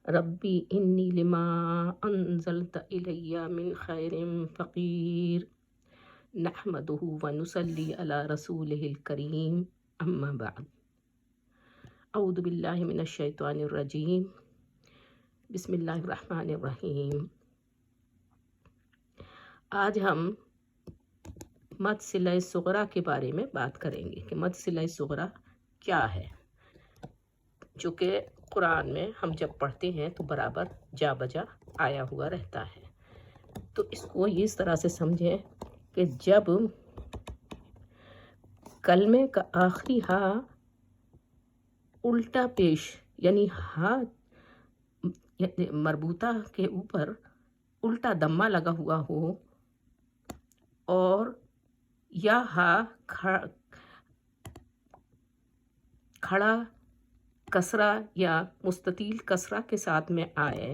रब्बी इन्नी लिमा अंज़लत इलैया मिन खैरिन फ़क़ीर नहमदुहु व नुसल्ली अला रसूलिहिल करीम अम्मा बाद अऊज़ु बिल्लाहि मिनश शैतानिर रजीम बिस्मिल्लाहिर रहमानिर रहीम। आज हम मद सिला सुगरा के बारे में बात करेंगे कि मद सिला सुगरा क्या है, जो कि कुरान में हम जब पढ़ते हैं तो बराबर जा बजा आया हुआ रहता है। तो इसको इस तरह से समझें कि जब कलमे का आखिरी हा उल्टा पेश यानी हा मरबूता के ऊपर उल्टा दम्मा लगा हुआ हो और या हा खड़ा कसरा या मुस्ततील कसरा के साथ में आए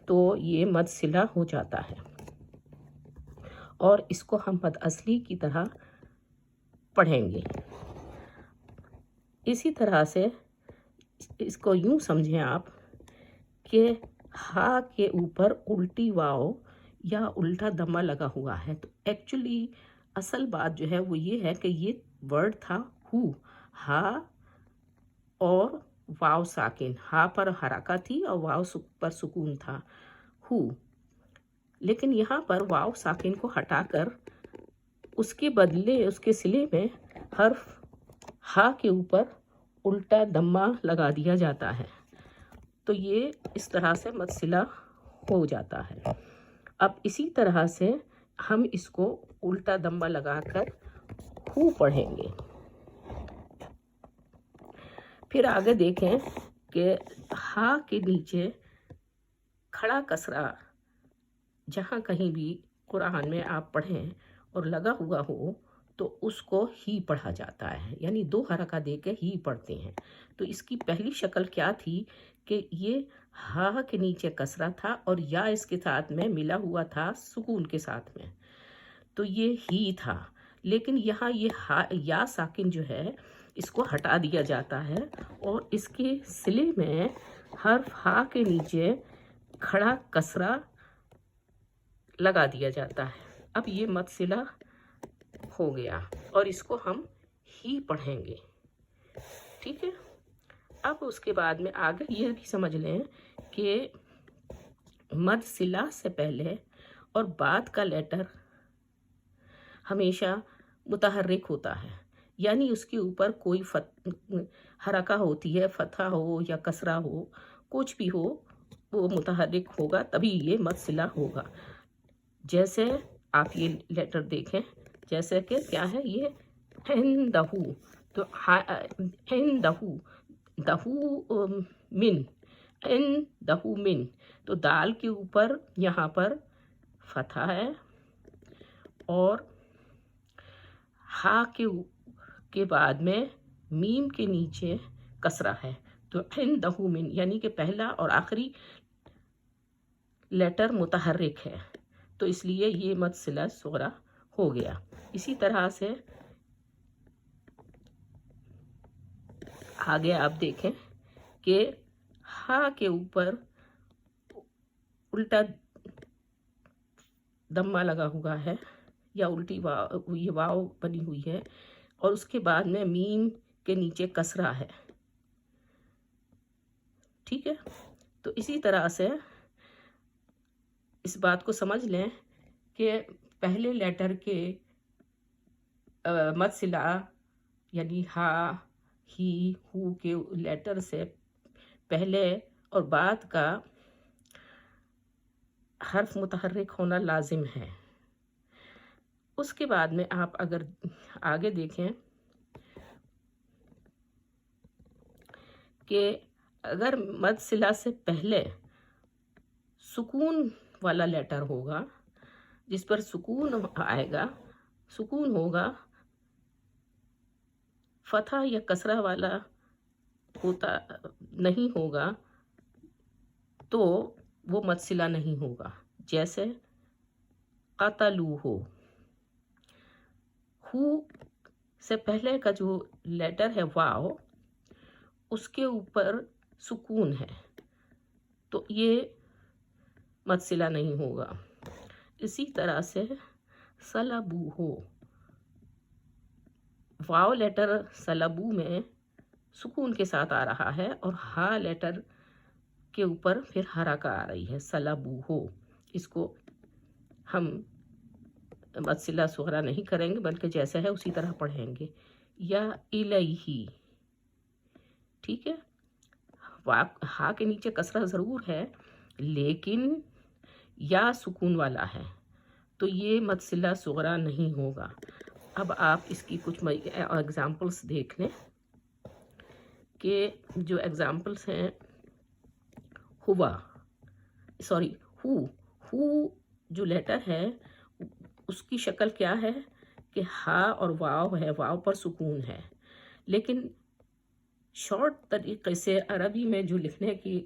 तो ये मद सिला हो जाता है और इसको हम मद असली की तरह पढ़ेंगे। इसी तरह से इसको यूं समझें आप कि हा के ऊपर उल्टी वाव या उल्टा दम्मा लगा हुआ है। तो एक्चुअली असल बात जो है वो ये है कि ये वर्ड था हु, हा और वाव साकिन, हा पर हरका थी और वाव पर सुकून था हु। लेकिन यहाँ पर वाव साकिन को हटाकर उसके बदले उसके सिले में हर्फ हा के ऊपर उल्टा दम्मा लगा दिया जाता है। तो ये इस तरह से मद सिला हो जाता है। अब इसी तरह से हम इसको उल्टा दम्मा लगाकर हु पढ़ेंगे। फिर आगे देखें कि हा के नीचे खड़ा कसरा जहाँ कहीं भी कुरान में आप पढ़ें और लगा हुआ हो तो उसको ही पढ़ा जाता है, यानी दो हरका दे के ही पढ़ते हैं। तो इसकी पहली शक्ल क्या थी कि ये हा के नीचे कसरा था और या इसके साथ में मिला हुआ था सुकून के साथ में, तो ये ही था। लेकिन यहाँ ये हा या साकिन जो है इसको हटा दिया जाता है और इसके सिले में हर्फ हा के नीचे खड़ा कसरा लगा दिया जाता है। अब ये मद सिला हो गया और इसको हम ही पढ़ेंगे, ठीक है। अब उसके बाद में आगे ये भी समझ लें कि मद सिला से पहले और बाद का लेटर हमेशा मुतहर्रिक होता है, यानी उसके ऊपर कोई हरका होती है, फतहा हो या कसरा हो, कुछ भी हो वो मुतहर्रिक होगा, तभी ये मद सिला होगा। जैसे आप ये लेटर देखें, जैसे कि क्या है ये हिंदहू, तो हिंदहू दहू मिन, हिंदहू मिन, तो दाल के ऊपर यहाँ पर फतहा है और हा के बाद में मीम के नीचे कसरा है। तो हिंदहू मिन यानी कि पहला और आखिरी लेटर मुतहर्रिक है, तो इसलिए ये मद सिला सुगरा हो गया। इसी तरह से आगे आप देखें कि हा के ऊपर उल्टा दम्मा लगा हुआ है या उल्टी वाव, ये वाव बनी हुई है और उसके बाद में मीम के नीचे कसरा है, ठीक है। तो इसी तरह से इस बात को समझ लें कि पहले लेटर के मद सिला यानी हा ही हु के लेटर से पहले और बाद का हर्फ मुतहर्रिक होना लाजिम है। उसके बाद में आप अगर आगे देखें कि अगर मद सिला से पहले सुकून वाला लेटर होगा, जिस पर सुकून आएगा, सुकून होगा, फतहा या कसरा वाला होता नहीं होगा, तो वो मद सिला नहीं होगा। जैसे क़तलू हो, हु से पहले का जो लेटर है वाव, उसके ऊपर सुकून है, تو یہ متصلہ نہیں ہوگا۔ اسی طرح سے سلبو ہو، واو لیٹر سلبو میں سکون کے ساتھ آ رہا ہے اور ہا لیٹر کے اوپر پھر حرکہ آ رہی ہے، سلبو ہو۔ اس کو ہم متصلہ صغرا نہیں کریں گے بلکہ جیسا ہے اسی طرح پڑھیں گے، یا الیہی، ٹھیک ہے۔ ہا کے نیچے کسرہ ضرور ہے لیکن یا سکون والا ہے، تو یہ متصلہ صغرا نہیں ہوگا۔ اب آپ اس کی کچھ ایگزامپلس دیکھ لیں کہ جو ایگزامپلس ہیں، ہوا، سوری، ہو جو لیٹر ہے اس کی شکل کیا ہے کہ ہا اور واو ہے، واو پر سکون ہے، لیکن شارٹ طریقے سے عربی میں جو لکھنے کی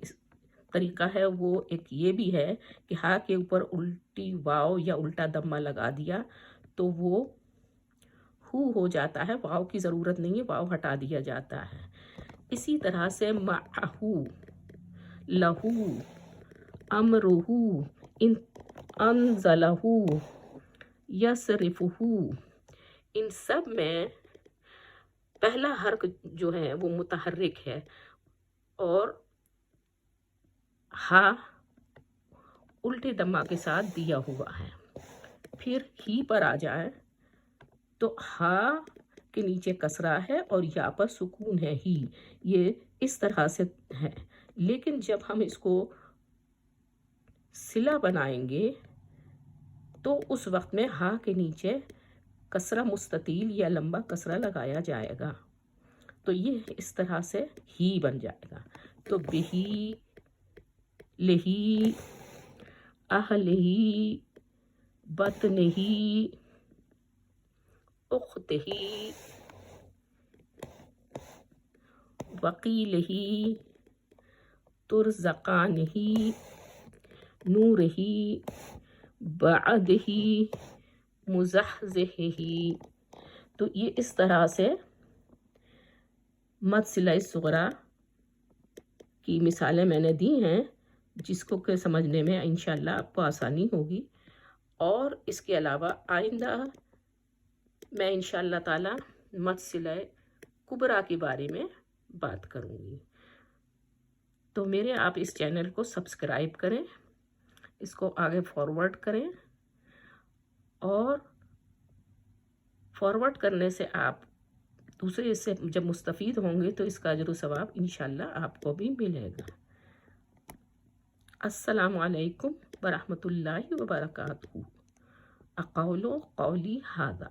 طریقہ ہے وہ ایک یہ بھی ہے کہ ہا کے اوپر الٹی واو یا الٹا دمہ لگا دیا تو وہ ہو جاتا ہے، واو کی ضرورت نہیں ہے، واو ہٹا دیا جاتا ہے۔ اسی طرح سے معہو، لہو، امرہو، انزلہو، یصرفہو، ان سب میں پہلا حرف جو ہے وہ متحرک ہے اور ہا الٹے دمہ کے ساتھ دیا ہوا ہے۔ پھر ہی پر آ جائے تو ہا کے نیچے کسرہ ہے اور یا پر سکون ہے، ہی، یہ اس طرح سے ہے۔ لیکن جب ہم اس کو صلہ بنائیں گے تو اس وقت میں ہا کے نیچے کسرہ مستطیل یا لمبا کسرہ لگایا جائے گا، تو یہ اس طرح سے ہی بن جائے گا۔ تو بہی، لہی، اہلہی، بطنہی، اختہی، وقیلہی، ترزقانہی، نورہی، بعدہی، مزحزحہی۔ تو یہ اس طرح سے متصلہ صغرا کی مثالیں میں نے دی ہیں، جس کو کہ سمجھنے میں انشاءاللہ آپ کو آسانی ہوگی۔ اور اس کے علاوہ آئندہ میں انشاءاللہ تعالی متصلہ کبریٰ کے بارے میں بات کروں گی۔ تو میرے آپ اس چینل کو سبسکرائب کریں، اس کو آگے فارورڈ کریں، اور فارورڈ کرنے سے آپ دوسرے اس سے جب مستفید ہوں گے تو اس کا اجر و ثواب انشاءاللہ آپ کو بھی ملے گا۔ السلام علیکم ورحمۃ اللہ وبرکاتہ۔ اقول قولی ھذا۔